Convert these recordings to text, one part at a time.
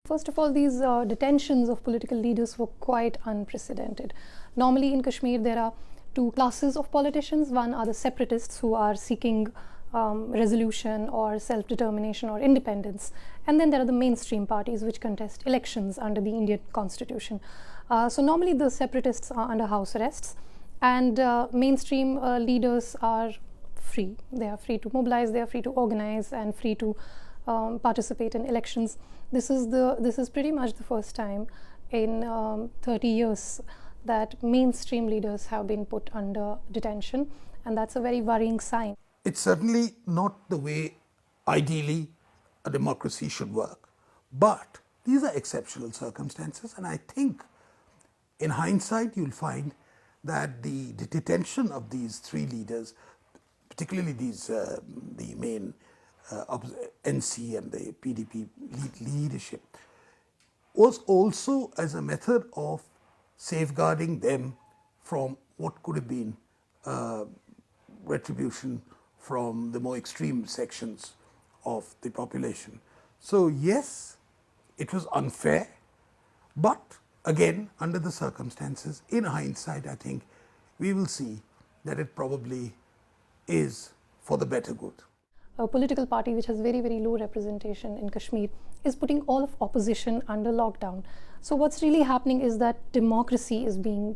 First of all, these detentions of political leaders were quite unprecedented. Normally in Kashmir, there are two classes of politicians. One are the separatists who are seeking resolution or self-determination or independence. And then there are the mainstream parties which contest elections under the Indian constitution. So normally the separatists are under house arrests, and mainstream leaders are free. They are free to mobilize, they are free to organize, and free to participate in elections. This is pretty much the first time in 30 years that mainstream leaders have been put under detention, and that's a very worrying sign. It's certainly not the way ideally a democracy should work, but these are exceptional circumstances, and I think in hindsight you'll find that the detention of these three leaders, particularly these the main NC and the PDP leadership, was also as a method of safeguarding them from what could have been retribution from the more extreme sections of the population. So yes, it was unfair, but again, under the circumstances, in hindsight, I think we will see that it probably is for the better good. A political party which has very, very low representation in Kashmir is putting all of opposition under lockdown. So what's really happening is that democracy is being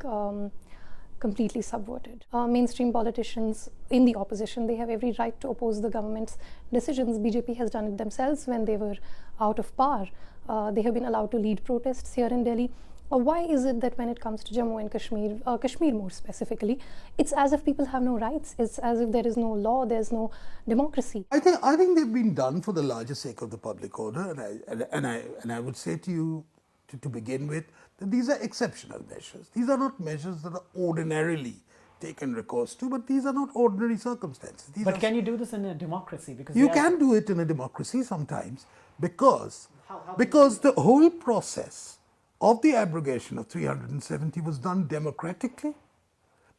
completely subverted. Mainstream politicians in the opposition, they have every right to oppose the government's decisions. BJP has done it themselves when they were out of power. They have been allowed to lead protests here in Delhi. Why is it that when it comes to Jammu and Kashmir, Kashmir more specifically, it's as if people have no rights, it's as if there is no law, there's no democracy? I think they've been done for the larger sake of the public order, and I would say to you, to begin with, that these are exceptional measures. These are not measures that are ordinarily taken recourse to, but these are not ordinary circumstances. But can you do this in a democracy? Because you can do it in a democracy sometimes, because the whole process of the abrogation of 370 was done democratically.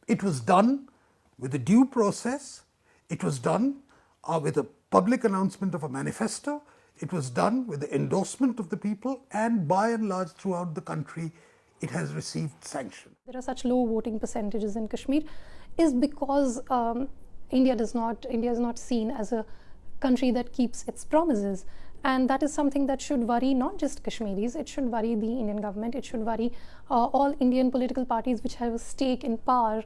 It was done with a due process. It was done with a public announcement of a manifesto. It was done with the endorsement of the people, and by and large throughout the country it has received sanction. There are such low voting percentages in Kashmir is because India is not seen as a country that keeps its promises. And that is something that should worry not just Kashmiris, it should worry the Indian government, it should worry all Indian political parties which have a stake in power.